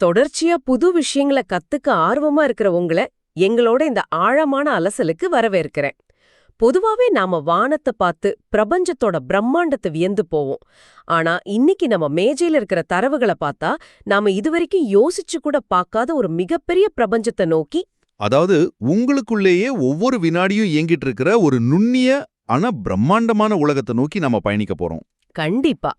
தொடர்ச்சியா புது விஷயங்களை கத்துக்க ஆர்வமா இருக்கிற உங்களை எங்களோட இந்த ஆழமான அலசலுக்கு வரவேற்கிறேன். பொதுவாவே நாம வானத்தை பார்த்து பிரபஞ்சத்தோட பிரம்மாண்டத்தை வியந்து போவோம். ஆனா இன்னைக்கு நம்ம மேஜையில இருக்கிற தரவுகளை பார்த்தா நாம இதுவரைக்கும் யோசிச்சு கூட பார்க்காத ஒரு மிகப்பெரிய பிரபஞ்சத்தை நோக்கி, அதாவது உங்களுக்குள்ளேயே ஒவ்வொரு வினாடியும் இயங்கிட்டு இருக்கிற ஒரு நுண்ணிய ஆனா பிரம்மாண்டமான உலகத்தை நோக்கி நாம பயணிக்க போறோம். கண்டிப்பா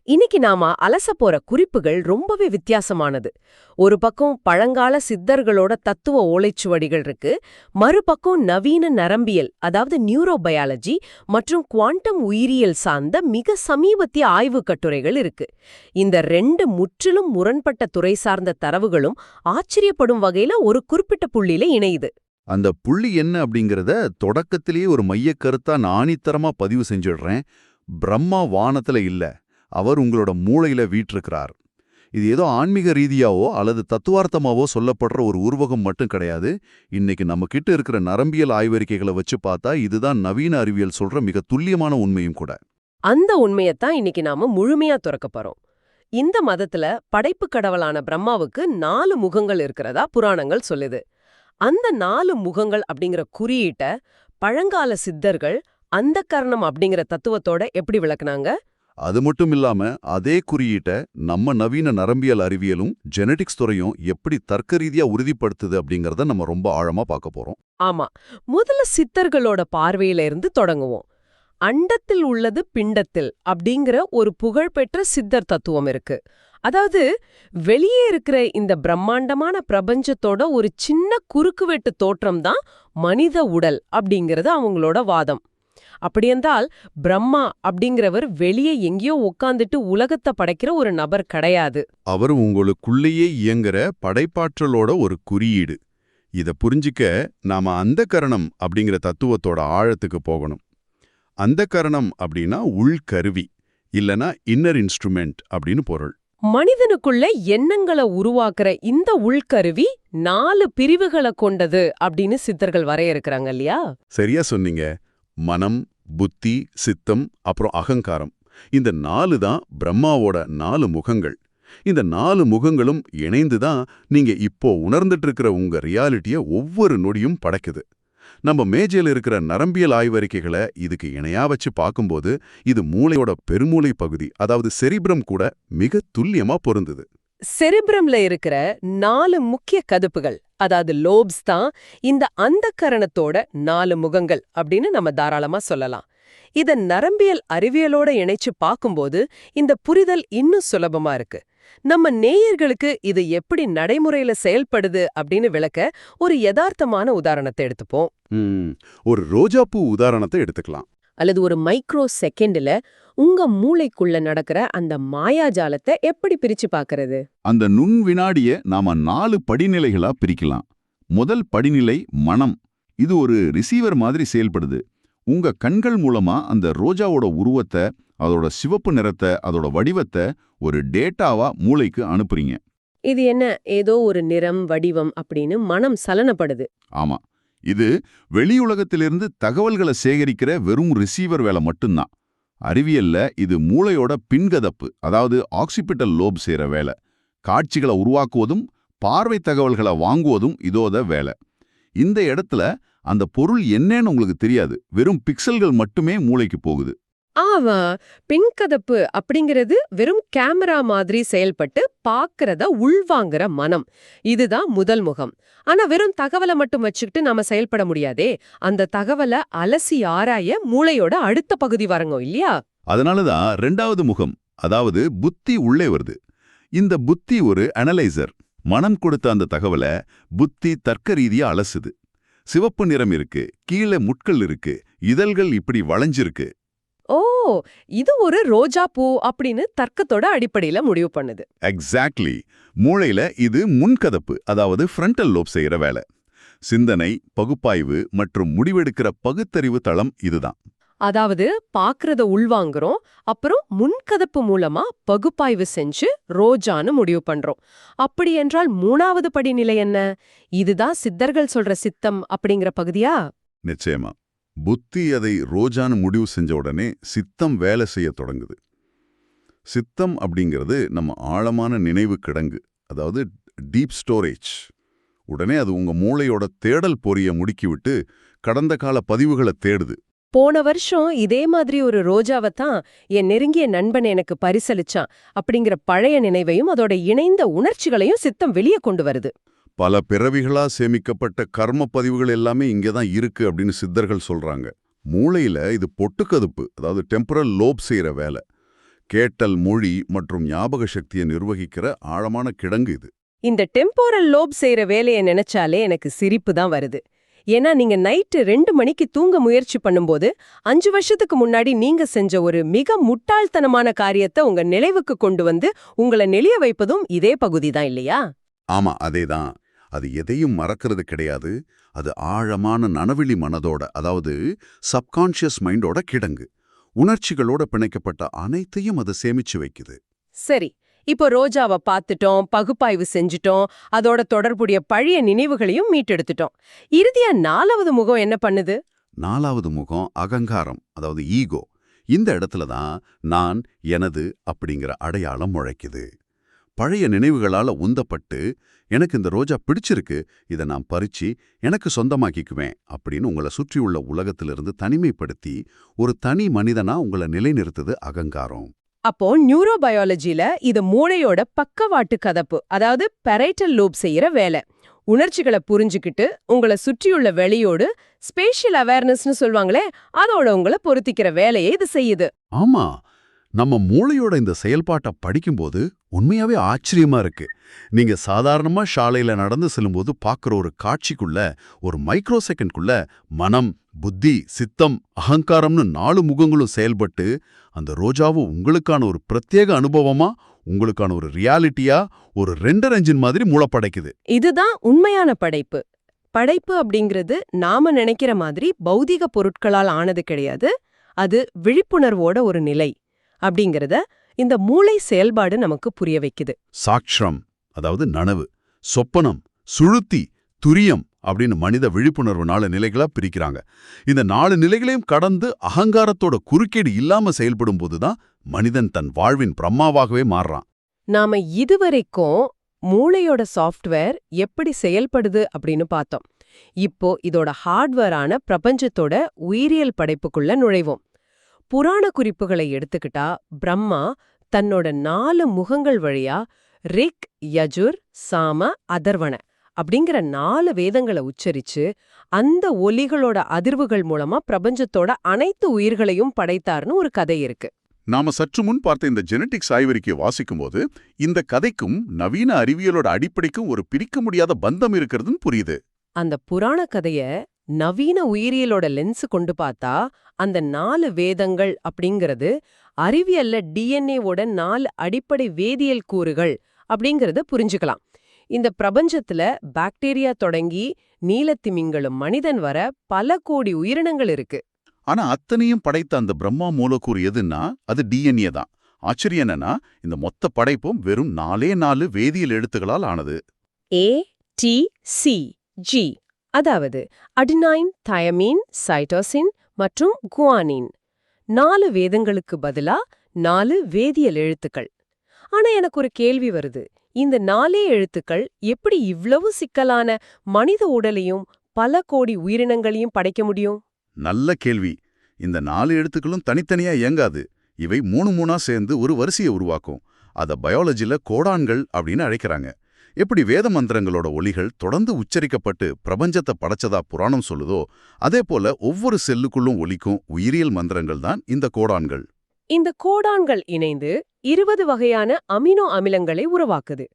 இன்னைக்கு நாம அலச போற குறிப்புகள் ரொம்பவே வித்தியாசமானது. ஒரு பக்கம் பழங்கால சித்தர்களோட தத்துவ ஓலைச்சுவடிகள் இருக்கு, மறுபக்கம் நவீன நரம்பியல் அதாவது நியூரோபயாலஜி மற்றும் குவாண்டம் உயிரியல் சார்ந்த மிக சமீபத்திய ஆய்வு கட்டுரைகள் இருக்கு. இந்த ரெண்டு முற்றிலும் முரண்பட்ட துறை சார்ந்த தரவுகளும் ஆச்சரியப்படும் வகையில ஒரு குறிப்பிட்ட புள்ளியில இணையுது. அந்த புள்ளி என்ன அப்படிங்கறத தொடக்கத்திலேயே ஒரு மையக் கருத்தா நான் ஆணித்தரமா பதிவு செஞ்சிடுறேன். பிரம்மா வானத்துல இல்ல, அவர் உங்களோட மூளையில வீற்றிருக்கிறார். இது ஏதோ ஆன்மீக ரீதியாவோ அல்லது தத்துவார்த்தமாவோ சொல்லப்படுற ஒரு உருவகம் மட்டும் கிடையாது. இன்னைக்கு நம்ம கிட்ட இருக்கிற நரம்பியல் ஆய்வறிக்கைகளை வச்சு பார்த்தா இதுதான் நவீன அறிவியல் சொல்ற மிக துல்லியமான உண்மையும் கூட. அந்த உண்மையத்தான் இன்னைக்கு நாம முழுமையா துறக்க போறோம். இந்த மதத்துல படைப்பு கடவுளான பிரம்மாவுக்கு 4 முகங்கள் இருக்கிறதா புராணங்கள் சொல்லுது. அந்த 4 முகங்கள் அப்படிங்கிற குறியீட்ட பழங்கால சித்தர்கள் அந்த கரணம் அப்படிங்கிற தத்துவத்தோட எப்படி விளக்குனாங்க? அது மட்டும் இல்லாம அதே குறியீட்ட நம்ம நவீன நரம்பியல் அறிவியலும் ஜெனடிக்ஸ் துறையும் எப்படி தர்க்க ரீதியா உறுதிப்படுத்துது அப்படிங்கறத நம்ம ரொம்ப ஆழமா பார்க்க போறோம். ஆமா, முதல்ல சித்தர்களோட பார்வையில இருந்து தொடங்குவோம். அண்டத்தில் உள்ளது பிண்டத்தில் அப்படிங்கிற ஒரு புகழ்பெற்ற சித்தர் தத்துவம் இருக்கு. அதாவது வெளியே இருக்கிற இந்த பிரம்மாண்டமான பிரபஞ்சத்தோட ஒரு சின்ன குறுக்குவெட்டு தோற்றம் தான் மனித உடல் அப்படிங்கிறது அவங்களோட வாதம். அப்படியென்றால் பிரம்மா அப்படிங்கிறவர் வெளியே எங்கேயோ உட்காந்துட்டு உலகத்தை படைக்கிற ஒரு நபர் கிடையாது. அவர் உங்களுக்குள்ளேயே இயங்குற படைப்பாற்றலோட ஒரு குறியீடு. இத புரிஞ்சிக்க நாம அந்த கரணம் அப்படிங்கிற தத்துவத்தோட ஆழத்துக்கு போகணும். அந்த கரணம் அப்படின்னா உள்கருவி, இல்லனா இன்னர் இன்ஸ்ட்ருமெண்ட் அப்படின்னு பொருள். மனிதனுக்குள்ள எண்ணங்களை உருவாக்குற இந்த உள்கருவி 4 பிரிவுகளை கொண்டது அப்படின்னு சித்தர்கள் வரையறுக்கிறாங்க இல்லையா? சரியா சொன்னீங்க. மனம், புத்தி, சித்தம், அப்புறம் அகங்காரம். இந்த 4 தான் பிரம்மாவோட 4 முகங்கள். இந்த 4 முகங்களும் இணைந்து தான் நீங்க இப்போ உணர்ந்துட்டு இருக்கிற உங்க ரியாலிட்டிய ஒவ்வொரு நொடியும் படைக்குது. நம்ம மேஜையில் இருக்கிற நரம்பியல் ஆய்வறிக்கைகளை இதுக்கு இணையா வச்சு பார்க்கும்போது இது மூளையோட பெருமூளை பகுதி, அதாவது செரிப்ரம் கூட மிக துல்லியமா பொருந்துது. செரிப்ரம்ல இருக்கிற 4 முக்கிய கதுப்புகள் அதாவது லோப்ஸ் தான் இந்த அந்தக்கரணத்தோட 4 முகங்கள் அப்படின்னு நம்ம தாராளமா சொல்லலாம். இத நரம்பியல் அறிவியலோட இணைச்சு பார்க்கும்போது இந்த புரிதல் இன்னும் சுலபமா இருக்கு. நம்ம நேயர்களுக்கு இது எப்படி நடைமுறையில செயல்படுது அப்படின்னு விளக்க ஒரு யதார்த்தமான உதாரணத்தை எடுத்துப்போம். ஒரு ரோஜாப்பூ உதாரணத்தை எடுத்துக்கலாம். அல்லது ஒரு மைக்ரோ செகண்ட்ல உங்க மூளைக்குள்ள நடக்கிற அந்த மாயாஜாலத்தை எப்படி பிரிச்சு பார்க்கறது? அந்த நுண் வினாடிய நாம 4 படிநிலைகளா பிரிக்கலாம். முதல் படிநிலை மனம். இது ஒரு ரிசீவர் மாதிரி செயல்படுது. உங்க கண்கள் மூலமா அந்த ரோஜாவோட உருவத்தை, அதோட சிவப்பு நிறத்தை, அதோட வடிவத்தை ஒரு டேட்டாவா மூளைக்கு அனுப்புறீங்க. இது என்ன, ஏதோ ஒரு நிறம் வடிவம் அப்படின்னு மனம் சலனப்படுது. ஆமா, இது வெளியுலகத்திலிருந்து தகவல்களை சேகரிக்கிற வெறும் ரிசீவர் வேலை மட்டும்தான். அறிவியல்ல இது மூளையோட பின்கதப்பு, அதாவது ஆக்சிபிட்டல் லோப் செய்யற வேலை. காட்சிகளை உருவாக்குவதும் பார்வை தகவல்களை வாங்குவதும் இதோட வேலை. இந்த இடத்துல அந்த பொருள் என்னன்னு உங்களுக்கு தெரியாது, வெறும் பிக்சல்கள் மட்டுமே மூளைக்கு போகுது. ஆவா, பின்கதப்பு அப்படிங்கிறது வெறும் கேமரா மாதிரி செயல்பட்டு பாக்குறத உள்வாங்குற மனம். இதுதான் முதல் முகம். ஆனா வெறும் தகவலை மட்டும் வச்சுக்கிட்டு நாம செயல்பட முடியாதே. அந்த தகவலை அலசி ஆராய மூளையோட அடுத்த பகுதி வரங்க இல்லையா? அதனாலதான் 2வது முகம், அதாவது புத்தி உள்ளே வருது. இந்த புத்தி ஒரு அனலைசர். மனம் கொடுத்த அந்த தகவலை புத்தி தர்க்க ரீதியா அலசுது. சிவப்பு நிறம் இருக்கு, கீழே முட்கள் இருக்கு, இதழ்கள் இப்படி வளைஞ்சிருக்கு. ஓ, இது ஒரு ரோஜா பூ அப்படின்னு தர்க்கத்தோட அடிப்படையில முடிவு பண்ணுது. எக்ஸாக்ட்லி. மூளையில இது முன்கதப்பு, அதாவது ஃப்ரண்டல் லோப் செய்யற வேலை. சிந்தனை, பகுப்பாய்வு மற்றும் முடிவெடுக்கிற பகுத்தறிவு தளம் இதுதான். அதாவது பாக்குறத உள்வாங்குறோம், அப்புறம் முன்கதப்பு மூலமா பகுப்பாய்வு செஞ்சு ரோஜான்னு முடிவு பண்றோம். அப்படி என்றால் 3வது படிநிலை என்ன? இதுதான் சித்தர்கள் சொல்ற சித்தம் அப்படிங்கிற பகுதியா? நிச்சயமா. புத்தி அதை ரோஜான்னு முடிவு செஞ்ச உடனே சித்தம் வேலை செய்ய தொடங்குது. சித்தம் அப்படிங்கிறது நம்ம ஆழமான நினைவு கிடங்கு, அதாவது டீப் ஸ்டோரேஜ். உடனே அது உங்க மூளையோட தேடல் பொறிய முடுக்கிவிட்டு கடந்த கால பதிவுகளை தேடுது. போன வருஷம் இதே மாதிரி ஒரு ரோஜாவைத்தான் என் நெருங்கிய நண்பன் எனக்கு பரிசளிச்சான் அப்படிங்கிற பழைய நினைவையும் அதோட இணைந்த உணர்ச்சிகளையும் சித்தம் வெளியே கொண்டு வருது. பல பிறவிகளா சேமிக்கப்பட்ட கர்ம பதிவுகள் எல்லாமே இங்கதான் இருக்கு அப்படின்னு சித்தர்கள் சொல்றாங்க. மூளையில இது பொட்டுக்கதுப்பு, அதாவது டெம்பரல் லோப் செய்யற வேலை. கேட்டல், மொழி மற்றும் ஞாபக சக்தியை நிர்வகிக்கிற ஆழமான கிடங்கு இது. இந்த டெம்போரல் லோப் செய்யற வேலையை நினைச்சாலே எனக்கு சிரிப்பு தான் வருது. ஏன்னா நீங்க நைட்டு 2 மணிக்கு தூங்க முயற்சி பண்ணும்போது 5 வருஷத்துக்கு முன்னாடி நீங்க செஞ்ச ஒரு மிக முட்டாள்தனமான காரியத்தை உங்க நினைவுக்கு கொண்டு வந்து உங்களை நெளிய வைப்பதும் இதே பகுதி தான் இல்லையா? ஆமா, அதேதான். அது எதையும் மறக்கிறது கிடையாது. அது ஆழமான நனவிழி மனதோட, அதாவது சப்கான்ஷியஸ் மைண்டோட கிடங்கு. உணர்ச்சிகளோட பிணைக்கப்பட்ட அனைத்தையும் அது சேமிச்சு வைக்குது. சரி, இப்போ ரோஜாவை பார்த்துட்டோம், பகுப்பாய்வு செஞ்சுட்டோம், அதோட தொடர்புடைய பழைய நினைவுகளையும் மீட்டெடுத்துட்டோம். இறுதியா 4வது முகம் என்ன பண்ணுது? 4வது முகம் அகங்காரம், அதாவது ஈகோ. இந்த இடத்துல தான் நான், எனது அப்படிங்கிற அடையாளம் முளைக்குது. பழைய நினைவுகளால உந்தப்பட்டு, எனக்கு இந்த ரோஜா பிடிச்சிருக்கு, இதை நான் பறிச்சு எனக்கு சொந்தமாக்கிக்குவேன் அப்படின்னு உங்களை சுற்றியுள்ள உலகத்திலிருந்து தனிமைப்படுத்தி ஒரு தனி மனிதனா உங்களை நிலைநிறுத்துது அகங்காரம். அப்போ நியூரோபயாலஜில இது மூளையோட பக்கவாட்டு கதப்பு, அதாவது பெரைட்டல் லோப் செய்யற வேலை. உணர்ச்சிகளை புரிஞ்சுக்கிட்டு உங்களை சுற்றியுள்ள வெளியோடு ஸ்பேஷியல் அவேர்னஸ்னு சொல்வாங்களே, அதோட உங்களை பொருத்திக்கிற வேலையை இது செய்யுது. ஆமா, நம்ம மூளையோட இந்த செயல்பாட்டை படிக்கும்போது உண்மையாவே ஆச்சரியமா இருக்கு. நீங்க சாதாரணமா சாலையில நடந்து செல்லும்போது பார்க்குற ஒரு காட்சிக்குள்ள, ஒரு மைக்ரோ செகண்ட்குள்ள மனம், புத்தி, சித்தம், அகங்காரம்னு 4 முகங்களும் செயல்பட்டு அந்த ரோஜாவும் உங்களுக்கான ஒரு பிரத்யேக அனுபவமா, உங்களுக்கான ஒரு ரியாலிட்டியா, ஒரு ரெண்டர் என்ஜின் மாதிரி மூளை படைக்குது. இதுதான் உண்மையான படைப்பு. படைப்பு அப்படிங்கிறது நாம நினைக்கிற மாதிரி பௌதிக பொருட்களால் ஆனது கிடையாது. அது விழிப்புணர்வோட ஒரு நிலை அப்படிங்கிறத இந்த மூளை செயல்பாடு நமக்கு புரிய வைக்குது. சாக்ஷ்ரம், அதாவது நனவு, சொப்பனம், சுழுத்தி, துரியம் அப்படின்னு மனித விழிப்புணர்வு 4 நிலைகளா பிரிக்கிறாங்க. இந்த 4 நிலைகளையும் கடந்து அகங்காரத்தோட குறுக்கீடு இல்லாம செயல்படும் போதுதான் மனிதன் தன் வாழ்வின் பிரம்மாவாகவே மாறுறான். நாம இதுவரைக்கும் மூளையோட சாஃப்ட்வேர் எப்படி செயல்படுது அப்படின்னு பார்த்தோம். இப்போ இதோட ஹார்ட்வேரான பிரபஞ்சத்தோட உயிரியல் படைப்புக்குள்ள நுழைவோம். புராண குறிப்புகளை எடுத்துக்கிட்டா பிரம்மா தன்னோட 4 முகங்கள் வழியா ரிக், யஜுர், சாம, அதர்வண அப்படிங்கிற 4 வேதங்களை உச்சரிச்சு அந்த ஒலிகளோட அதிர்வுகள் மூலமா பிரபஞ்சத்தோட அனைத்து உயிர்களையும் படைத்தார்னு ஒரு கதை இருக்கு. நாம சற்று முன் பார்த்த இந்த ஜெனடிக்ஸ் ஆய்வறிக்கையை வாசிக்கும்போது இந்த கதைக்கும் நவீன அறிவியலோட அடிப்படைக்கும் ஒரு பிரிக்க முடியாத பந்தம் இருக்கிறதுன்னு புரியுது. அந்த புராண கதைய நவீன உயிரியலோட லென்ஸ் கொண்டு பார்த்தா அந்த 4 வேதங்கள் அப்படிங்கிறது அறிவியல்ல டிஎன்ஏவோட 4 அடிப்படை வேதியியல் கூறுகள் அப்படிங்கறத புரிஞ்சுக்கலாம். இந்த பிரபஞ்சத்துல பாக்டீரியா தொடங்கி நீலத்திமிங்கலம், மனிதன் வர பல கோடி உயிரினங்கள் இருக்கு. ஆனா அத்தனையும் படைத்த அந்த பிரம்மா மூலக்கூறு எதுன்னா அது டிஎன்ஏ தான். ஆச்சரியம் என்னன்னா இந்த மொத்த படைப்பும் வெறும் 4 வேதியியல் எழுத்துக்களால் ஆனது. A, T, C, G, அதாவது அடினைன், தயமீன், சைட்டோசின் மற்றும் குவானின். 4 வேதங்களுக்கு பதிலா 4 வேதியியல் எழுத்துக்கள். ஆனா எனக்கு ஒரு கேள்வி வருது. இந்த 4 எழுத்துக்கள் எப்படி இவ்வளவு சிக்கலான மனித உடலையும் பல கோடி உயிரினங்களையும் படைக்க முடியும்? நல்ல கேள்வி. இந்த 4 எழுத்துக்களும் தனித்தனியா இயங்காது. இவை 3 சேர்ந்து ஒரு வரிசையை உருவாக்கும். அத பயாலஜில கோடான்கள் அப்படின்னு அழைக்கிறாங்க. எப்படி வேத மந்திரங்களோட ஒலிகள் தொடர்ந்து உச்சரிக்கப்பட்டு பிரபஞ்சத்தை படைச்சதா புராணம் சொல்லுதோ, அதே போல ஒவ்வொரு செல்லுக்குள்ளும் ஒலிக்கும் உயிரியல் மந்திரங்கள் தான் இந்த கோடான்கள். இந்த கோடான்கள் இணைந்து 20 வகையான அமினோ அமிலங்களை உருவாக்குது.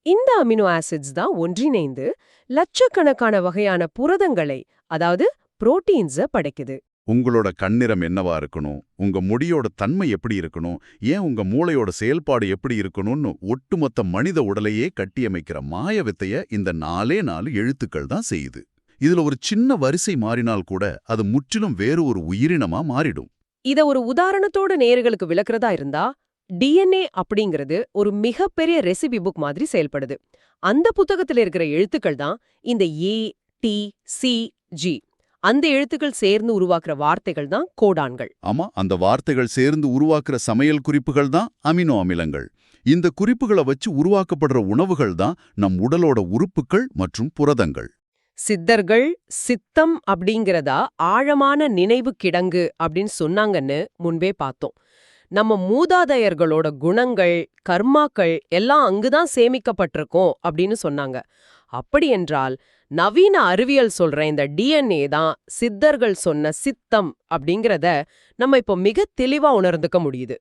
இந்த அமினோ ஆசிட்ஸ் தான் ஒன்றிணைந்து லட்சக்கணக்கான வகையான புரதங்களை, அதாவது புரோட்டீன்ஸை படைக்குது. உங்களோட கண்ணிறம் என்னவா இருக்கணும், உங்க முடியோட தன்மை எப்படி இருக்கணும், ஏன் உங்க மூளையோட செயல்பாடு எப்படி இருக்கணும்னு ஒட்டுமொத்த மனித உடலையே கட்டியமைக்கிற மாய வித்தைய இந்த 4 எழுத்துக்கள் தான் செய்யுது. இதுல ஒரு சின்ன வரிசை மாறினால் கூட அது முற்றிலும் வேறு ஒரு உயிரினமா மாறிடும். இத ஒரு உதாரணத்தோட நேயர்களுக்கு விளக்குறதா இருந்தா, டிஎன்ஏ அப்படிங்கிறது ஒரு மிகப்பெரிய ரெசிபி புக் மாதிரி செயல்படுது. அந்த புத்தகத்துல இருக்கிற எழுத்துக்கள் தான் இந்த ஏ, டி, சி, ஜி. அந்த எழுத்துக்கள் சேர்ந்து உருவாக்குற வார்த்தைகள் தான் கோடான்கள். ஆமா, அந்த வார்த்தைகள் சேர்ந்து உருவாக்குற சமையல் குறிப்புகள் தான் அமினோ அமிலங்கள். இந்த குறிப்புகளை வச்சு உருவாக்கப்படுற உணவுகள் தான் நம் உடலோட உறுப்புகள் மற்றும் புரதங்கள். சித்தர்கள் சித்தம் அப்படிங்கிறதா ஆழமான நினைவு கிடங்கு அப்படின்னு சொன்னாங்கன்னு முன்பே பார்த்தோம். நம்ம மூதாதையர்களோட குணங்கள் கர்மாக்கள் எல்லாம் அங்குதான் சேமிக்கப்பட்டிருக்கோம் அப்படின்னு சொன்னாங்க. அப்படியென்றால் நவீன அறிவியல் சொல்ற இந்த டிஎன்ஏ தான் சித்தர்கள் சொன்ன சித்தம் அப்படிங்கிறத நம்ம இப்போ மிக தெளிவா உணர்ந்துக்க முடியுது.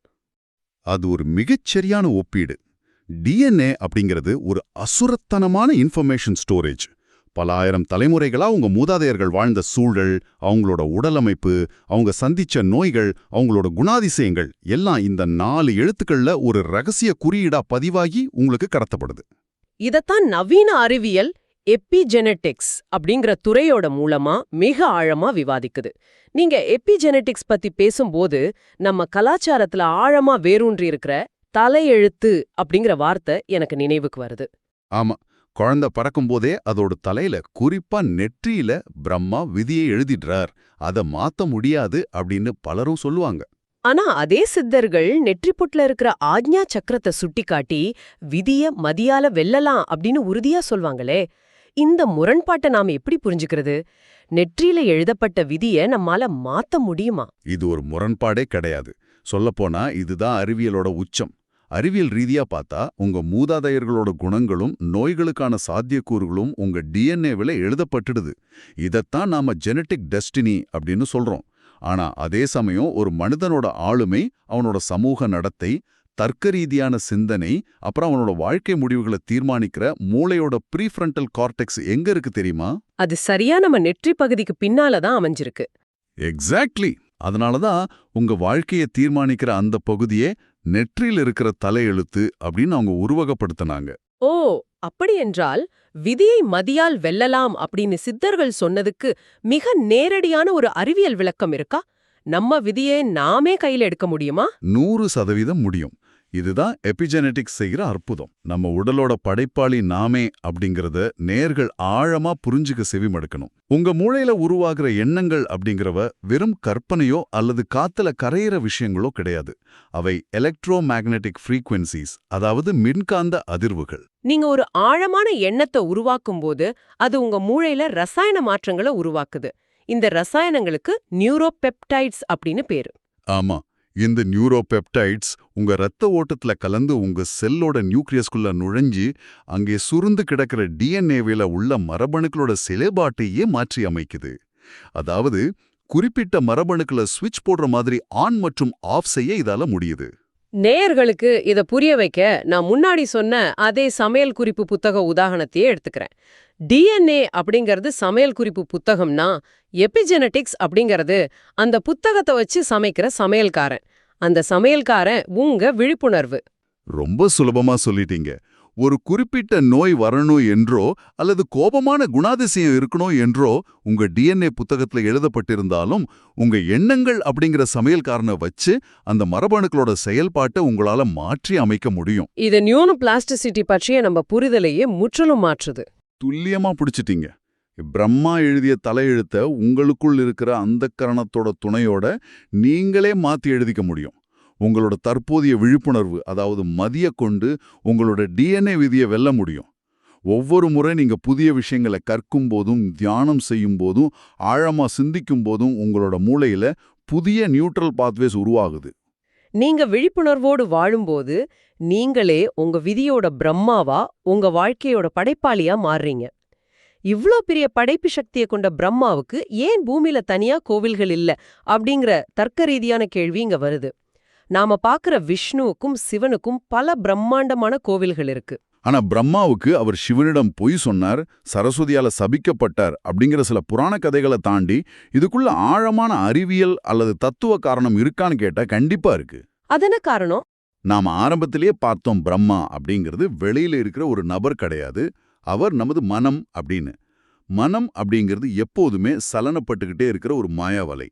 அது ஒரு மிகச்சரியான ஒப்பீடு. டிஎன்ஏ அப்படிங்கிறது ஒரு அசுரத்தனமான இன்ஃபர்மேஷன் ஸ்டோரேஜ். பல ஆயிரம் தலைமுறைகளா உங்க மூதாதையர்கள் வாழ்ந்த சூழல், அவங்களோட உடலமைப்பு, அவங்க சந்திச்ச நோய்கள், அவங்களோட குணாதிசயங்கள் எல்லாம் இந்த 4 எழுத்துக்கள்ல ஒரு ரகசிய குறியீடா பதிவாகி உங்களுக்கு கடத்தப்படுது. இதத்தான் நவீன அறிவியல் எபிஜெனெட்டிக்ஸ் அப்படிங்கிற துறையோட மூலமா மிக ஆழமா விவாதிக்குது. நீங்க எபிஜெனெட்டிக்ஸ் பத்தி பேசும்போது நம்ம கலாச்சாரத்துல ஆழமா வேரூன்றி இருக்கிற தலையெழுத்து அப்படிங்கிற வார்த்தை எனக்கு நினைவுக்கு வருது. ஆமா, குழந்தை பறக்கும்போதே அதோட தலையில, குறிப்பா நெற்றியில பிரம்மா விதியை எழுதிடுறார், அதை மாத்த முடியாது அப்படின்னு பலரும் சொல்லுவாங்க. ஆனா அதே சித்தர்கள் நெற்றிப்புட்ல இருக்கிற ஆக்ஞா சக்கரத்தை சுட்டிக்காட்டி விதிய மதியால வெல்லலாம் அப்படின்னு உறுதியா சொல்வாங்களே. இந்த முரண்பாட்டை நாம எப்படி புரிஞ்சுக்கிறது? நெற்றியில எழுதப்பட்ட விதிய நம்மால மாத்த முடியுமா? இது ஒரு முரண்பாடே கிடையாது. சொல்லப்போனா இதுதான் அறிவியலோட உச்சம். அறிவியல் ரீதியா பார்த்தா உங்க மூதாதையர்களோட குணங்களும் நோய்களுக்கான சாத்தியக்கூறுகளும் உங்க டிஎன்ஏவில் எழுதப்பட்டுடுது. இதைத்தான் நாம ஜெனட்டிக் டெஸ்டினி அப்படின்னு சொல்றோம். ஆனா அதே சமயம் ஒரு மனிதனோட ஆளுமை, அவனோட சமூக நடத்தை, தர்க்க ரீதியான சிந்தனை, அப்புறம் அவனோட வாழ்க்கை முடிவுகளை தீர்மானிக்கிற மூளையோட ப்ரீஃப்ரண்டல் கார்டெக்ஸ் எங்க இருக்கு தெரியுமா? அது சரியா நம்ம நெற்றி பகுதிக்கு பின்னாலதான் அமைஞ்சிருக்கு. எக்ஸாக்ட்லி. அதனாலதான் உங்க வாழ்க்கையை தீர்மானிக்கிற அந்த பகுதியே நெற்றியில் இருக்கிற தலையெழுத்து அப்படின்னு அவங்க உருவகப்படுத்தினாங்க. ஓ, அப்படி என்றால் விதியை மதியால் வெல்லலாம் அப்படின்னு சித்தர்கள் சொன்னதுக்கு மிக நேரடியான ஒரு அறிவியல் விளக்கம் இருக்கா? நம்ம விதியை நாமே கையில எடுக்க முடியுமா? 100% முடியும். இதுதான் எபிஜெனெட்டிக்ஸ் செய்கிற அற்புதம். நம்ம உடலோட படைப்பாளி நாமே அப்படிங்கறத நேர்கள் ஆழமா புரிஞ்சுக்க செவிமடுக்கணும். உங்க மூளையில உருவாகிற எண்ணங்கள் அப்படிங்கிறவ வெறும் கற்பனையோ அல்லது காத்துல கரையிற விஷயங்களோ கிடையாது. அவை எலக்ட்ரோ மேக்னெட்டிக் ஃப்ரீக்வன்சிஸ், அதாவது மின்காந்த அதிர்வுகள். நீங்க ஒரு ஆழமான எண்ணத்தை உருவாக்கும் போது அது உங்க மூளையில ரசாயன மாற்றங்களை உருவாக்குது. இந்த ரசாயனங்களுக்கு நியூரோபெப்டைட்ஸ் அப்படின்னு பேரு. ஆமா, இந்த நியூரோபெப்டைட்ஸ் உங்க இரத்த ஓட்டத்துல கலந்து உங்க செல்லோட நியூக்ளியஸ்குள்ள நுழைஞ்சு அங்கே சுருந்து கிடக்கிற டிஎன்ஏவில உள்ள மரபணுக்களோட செயல்பாட்டையே மாற்றி அமைக்குது. அதாவது குறிப்பிட்ட மரபணுக்களை ஸ்விட்ச் போடுற மாதிரி ஆன் மற்றும் ஆஃப் செய்ய இதால முடியுது. நேயர்களுக்கு இத புரிய வைக்க நான் முன்னாடி சொன்ன அதே சமையல் குறிப்பு புத்தக உதாரணத்தையே எடுத்துக்கிறேன். டிஎன்ஏ அப்படிங்கிறது சமையல் குறிப்பு புத்தகம்னா, எபிஜெனெட்டிக்ஸ் அப்படிங்கிறது அந்த புத்தகத்தை வச்சு சமைக்கிற சமையல்காரன். அந்த சமையல்காரன் உங்க விழிப்புணர்வு. ரொம்ப சுலபமா சொல்லிட்டீங்க. ஒரு குறிப்பிட்ட நோய் வரணும் என்றோ அல்லது கோபமான குணாதிசயம் இருக்கணும் என்றோ உங்க டிஎன்ஏ புத்தகத்துல எழுதப்பட்டிருந்தாலும் உங்க எண்ணங்கள் அப்படிங்கிற சமையல்காரனை வச்சு அந்த மரபணுக்களோட செயல்பாட்டை உங்களால மாற்றி அமைக்க முடியும். இது நியூரோபிளாஸ்டிசிட்டி பற்றிய நம்ம புரிதலையே முற்றிலும் மாற்றுது. துல்லியமா பிடிச்சிட்டீங்க. பிரம்மா எழுதிய தலையெழுத்த உங்களுக்குள் இருக்கிற அந்த கரணத்தோட துணையோட நீங்களே மாத்தி எழுதிக்க முடியும். உங்களோட தற்போதைய விழிப்புணர்வு, அதாவது மதிய கொண்டு உங்களோட டிஎன்ஏ விதியை வெல்ல முடியும். ஒவ்வொரு முறை நீங்க புதிய விஷயங்களை கற்கும் போதும், தியானம் செய்யும் போதும், ஆழமா சிந்திக்கும் போதும் உங்களோட மூளையில புதிய நியூட்ரல் பாத்வேஸ் உருவாகுது. நீங்க விழிப்புணர்வோடு வாழும்போது நீங்களே உங்க விதியோட பிரம்மாவா, உங்க வாழ்க்கையோட படைப்பாளியா மாறுறீங்க. இவ்ளோ பெரிய படைப்பு சக்தியை கொண்ட பிரம்மாவுக்கு ஏன் பூமியில தனியா கோவில்கள் இல்ல அப்படிங்கிற தர்க்க ரீதியான கேள்வி இங்க வருது. நாம பாக்குற விஷ்ணுவுக்கும் சிவனுக்கும் பல பிரம்மாண்டமான கோவில்கள் இருக்கு. ஆனா பிரம்மாவுக்கு அவர் சிவனிடம் பொய் சொன்னார், சரஸ்வதியால சபிக்கப்பட்டார் அப்படிங்கிற சில புராண கதைகளை தாண்டி இதுக்குள்ள ஆழமான அறிவியல் அல்லது தத்துவ காரணம் இருக்கான்னு கேட்டா கண்டிப்பா இருக்கு. அதன காரணம்? நாம ஆரம்பத்திலேயே பார்த்தோம், பிரம்மா அப்படிங்கிறது வெளியில இருக்கிற ஒரு நபர் கிடையாது, அவர் நமது மனம் அப்படின்னு. மனம் அப்படிங்கிறது எப்போதுமே சலனப்பட்டுக்கிட்டே இருக்கிற ஒரு மாயாவலை.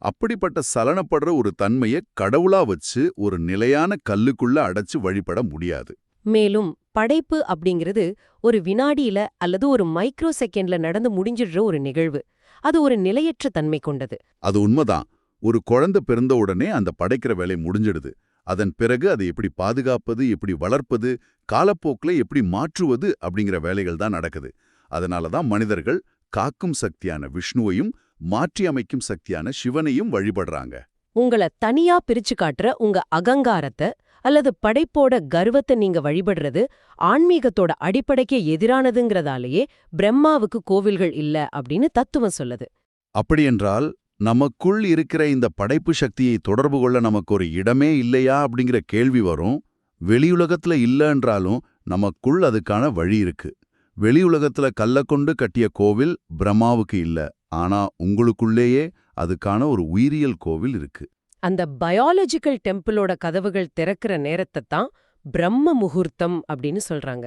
அப்படிப்பட்ட சலனப்படுற ஒரு தன்மையை கடவுளா வச்சு ஒரு நிலையான கல்லுக்குள்ள அடைச்சு வழிபட முடியாது. மேலும் படைப்பு அப்படிங்கிறது ஒரு வினாடியில அல்லது ஒரு மைக்ரோ செகண்ட்ல நடந்து முடிஞ்சிடுற ஒரு நிகழ்வு. அது ஒரு நிலையற்ற தன்மை கொண்டது. அது உண்மைதான். ஒரு குழந்தை பிறந்த உடனே அந்த படைக்கிற வேலை முடிஞ்சிடுது. அதன் பிறகு அதை எப்படி பாதுகாப்பது, எப்படி வளர்ப்பது, காலப்போக்கில் எப்படி மாற்றுவது அப்படிங்கிற வேலைகள் தான் நடக்குது. அதனால தான் மனிதர்கள் காக்கும் சக்தியான விஷ்ணுவையும் மாற்றி அமைக்கும் சக்தியான சிவனையும் வழிபடுறாங்க. உங்கள தனியா பிரிச்சு காட்டுற உங்க அகங்காரத்தை அல்லது படைப்போட கர்வத்தை நீங்க வழிபடுறது ஆன்மீகத்தோட அடிப்படைக்கே எதிரானதுங்கிறதாலேயே பிரம்மாவுக்கு கோவில்கள் இல்ல அப்படின்னு தத்துவம் சொல்லுது. அப்படியென்றால் நமக்குள் இருக்கிற இந்த படைப்பு சக்தியை தொடர்பு கொள்ள நமக்கு ஒரு இடமே இல்லையா அப்படிங்கிற கேள்வி வரும். வெளியுலகத்துல இல்லைன்றாலும் நமக்குள் அதுக்கான வழி இருக்கு. வெளியுலகத்துல கல்ல கொண்டு கட்டிய கோவில் பிரம்மாவுக்கு இல்ல. ஆனா உங்களுக்குள்ளேயே அதுக்கான ஒரு உயிரியல் கோவில் இருக்கு. அந்த பயாலஜிக்கல் டெம்பிளோட கதவுகள் திறக்கிற நேரத்தை தான் பிரம்ம முகூர்த்தம் அப்படின்னு சொல்றாங்க.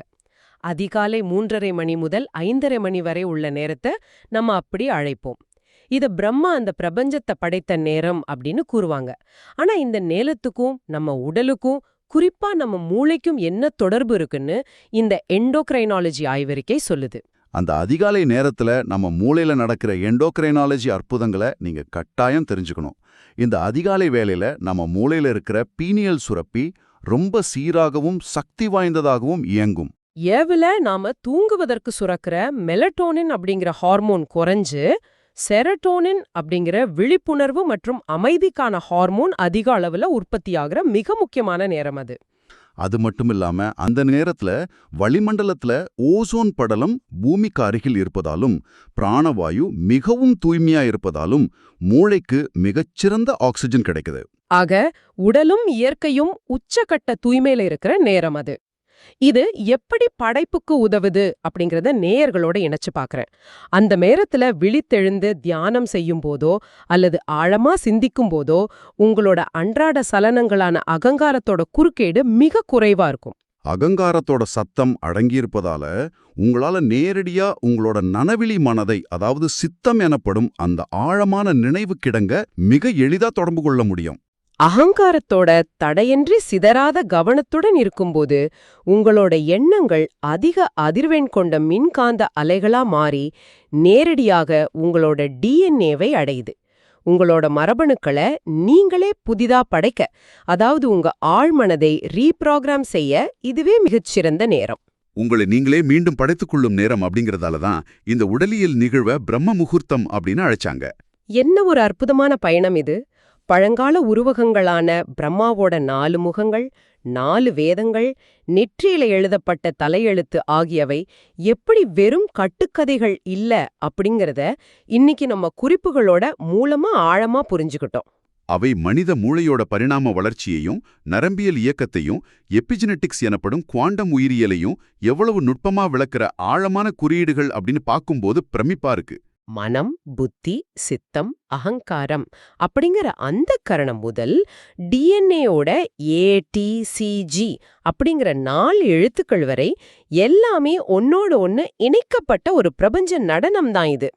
அதிகாலை 3:30 மணி முதல் 5:30 மணி வரை உள்ள நேரத்தை நம்ம அப்படி அழைப்போம். இத பிரம்மா அந்த பிரபஞ்சத்தை படைத்த நேரம் அப்படின்னு கூறுவாங்க. ஆனா இந்த நேரத்துக்கும் நம்ம உடலுக்கும் குறிப்பா நம்ம மூளைக்கும் என்ன தொடர்பு இருக்குன்னு இந்த எண்டோக்ரைனாலஜி ஆய்வறிக்கை சொல்லுது. அந்த அதிகாலை நேரத்துல நம்ம மூளையில நடக்கிற எண்டோக்ரைனாலஜி அற்புதங்களை நீங்க கட்டாயம் தெரிஞ்சுக்கணும். இந்த அதிகாலை வேளையில நம்ம மூளையில இருக்கிற பீனியல் சுரப்பி ரொம்ப சீராகவும் சக்தி வாய்ந்ததாகவும் இயங்கும். ஏவுல நாம தூங்குவதற்கு சுரக்கிற மெலட்டோனின் அப்படிங்கிற ஹார்மோன் குறைஞ்சு செரட்டோனின் அப்படிங்கிற விழிப்புணர்வு மற்றும் அமைதிக்கான ஹார்மோன் அதிக அளவுல உற்பத்தியாகிற மிக முக்கியமான நேரம் அது. அது மட்டும் இல்லாம அந்த நேரத்துல வளிமண்டலத்துல ஓசோன் படலம் பூமிக்கு அருகில் இருப்பதாலும் பிராணவாயு மிகவும் தூய்மையா இருப்பதாலும் மூளைக்கு மிகச்சிறந்த ஆக்சிஜன் கிடைக்குது. ஆக உடலும் இயற்கையும் உச்சக்கட்ட தூய்மையில இருக்கிற நேரம் அது. இது எப்படி படைப்புக்கு உதவுது அப்படிங்கறத நேயர்களோட இணைச்சு பாக்குறேன். அந்த நேரத்துல விழித்தெழுந்து தியானம் செய்யும் போதோ அல்லது ஆழமா சிந்திக்கும் போதோ உங்களோட அன்றாட சலனங்களான அகங்காரத்தோட குறுக்கீடு மிக குறைவா இருக்கும். அகங்காரத்தோட சத்தம் அடங்கியிருப்பதால உங்களால நேரடியா உங்களோட நனவிழி மனதை, அதாவது சித்தம் எனப்படும் அந்த ஆழமான நினைவு கிடங்க மிக எளிதா தொடர்பு கொள்ள முடியும். அகங்காரத்தோட தடையின்றி சிதறாத கவனத்துடன் இருக்கும்போது உங்களோட எண்ணங்கள் அதிக அதிர்வெண் கொண்ட மின்காந்த அலைகளா மாறி நேரடியாக உங்களோட டிஎன்ஏவை அடையுது. உங்களோட மரபணுக்களை நீங்களே புதிதா படைக்க, அதாவது உங்க ஆழ்மனதை ரீப்ரோகிராம் செய்ய இதுவே மிகச்சிறந்த நேரம். உங்களை நீங்களே மீண்டும் படைத்துக் கொள்ளும் நேரம் அப்படிங்கறதால தான் இந்த உடலியல் நிகழ்வை பிரம்ம முகூர்த்தம் அப்படின்னு அழைச்சாங்க. என்ன ஒரு அற்புதமான பயணம் இது! பழங்கால உருவகங்களான பிரம்மாவோட 4 முகங்கள், 4 வேதங்கள், நெற்றியில எழுதப்பட்ட தலையெழுத்து ஆகியவை எப்படி வெறும் கட்டுக்கதைகள் இல்ல அப்படிங்கறத இன்னைக்கு நம்ம குறிப்புகளோட மூலமா ஆழமா புரிஞ்சுக்கிட்டோம். அவை மனித மூளையோட பரிணாம வளர்ச்சியையும் நரம்பியல் இயக்கத்தையும் எபிஜெனெட்டிக்ஸ் எனப்படும் குவாண்டம் உயிரியலையும் எவ்வளவு நுட்பமா விளக்குற ஆழமான குறியீடுகள் அப்படின்னு பார்க்கும்போது பிரமிப்பா இருக்கு. மனம், புத்தி, சித்தம், அகங்காரம் அப்படிங்கிற அந்த கரணம் முதல் டிஎன்ஏயோட ஏடிசிஜி அப்படிங்கிற 4 எழுத்துக்கள் வரை எல்லாமே ஒன்னோட ஒன்னு இணைக்கப்பட்ட ஒரு பிரபஞ்ச நடனம் தான் இது.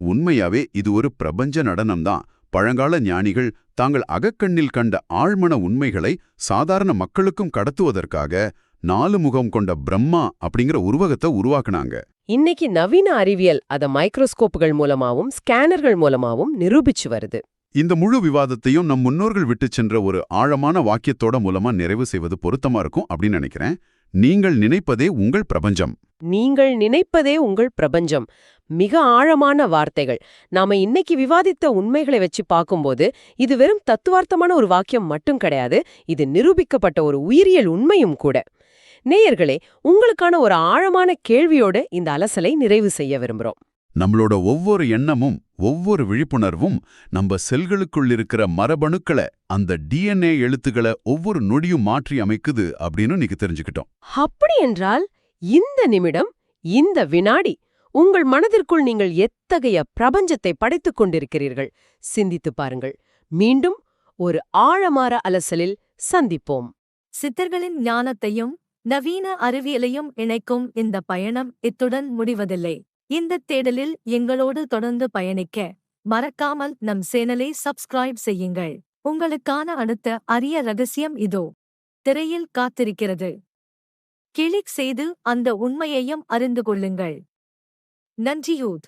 உண்மையாவே இது ஒரு பிரபஞ்ச நடனம்தான். பழங்கால ஞானிகள் தாங்கள் அகக்கண்ணில் கண்ட ஆழ்மன உண்மைகளை சாதாரண மக்களுக்கும் கடத்துவதற்காக 4 முகம் கொண்ட பிரம்மா அப்படிங்கிற உருவகத்தை உருவாக்குனாங்க. இன்னைக்கு நவீன அறிவியல் அத மைக்ரோஸ்கோப்புகள் மூலமாவும் ஸ்கேனர்கள் மூலமாவும் நிரூபிச்சு வருது. இந்த முழு விவாதத்தையும் நம் முன்னோர்கள் விட்டுச் சென்ற ஒரு ஆழமான வாக்கியத்தோட மூலமா நிறைவு செய்வது பொருத்தமா இருக்கும் அப்படின்னு நினைக்கிறேன். நீங்கள் நினைப்பதே உங்கள் பிரபஞ்சம். நீங்கள் நினைப்பதே உங்கள் பிரபஞ்சம். மிக ஆழமான வார்த்தைகள். நாம இன்னைக்கு விவாதித்த உண்மைகளை வச்சு பார்க்கும்போது இது வெறும் தத்துவார்த்தமான ஒரு வாக்கியம் மட்டும் கிடையாது, இது நிரூபிக்கப்பட்ட ஒரு உயிரியல் உண்மையும் கூட. நேயர்களே, உங்களுக்கான ஒரு ஆழமான கேள்வியோட இந்த அலசலை நிறைவு செய்ய விரும்புறோம். நம்மளோட ஒவ்வொரு எண்ணமும் ஒவ்வொரு விழிப்புணர்வும் நம்ம செல்களுக்குள் இருக்கிற மரபணுக்களை, அந்த டிஎன்ஏ எழுத்துக்களை ஒவ்வொரு நொடியும் மாற்றி அமைக்குது அப்படின்னு நீங்க தெரிஞ்சுக்கிட்டோம். அப்படி என்றால் இந்த நிமிடம், இந்த வினாடி உங்கள் மனதிற்குள் நீங்கள் எத்தகைய பிரபஞ்சத்தை படைத்துக் கொண்டிருக்கிறீர்கள் சிந்தித்து பாருங்கள். மீண்டும் ஒரு ஆழமான அலசலில் சந்திப்போம். சித்தர்களின் ஞானத்தையும் நவீன அறிவியலையும் இணைக்கும் இந்த பயணம் இத்துடன் முடிவதில்லை. இந்த தேடலில் எங்களோடு தொடர்ந்து பயணிக்க மறக்காமல் நம் சேனலை சப்ஸ்கிரைப் செய்யுங்கள். உங்களுக்கான அடுத்த அரிய ரகசியம் இதோ திரையில் காத்திருக்கிறது. கிளிக் செய்து அந்த உண்மையையும் அறிந்து கொள்ளுங்கள். நன்றியூத்.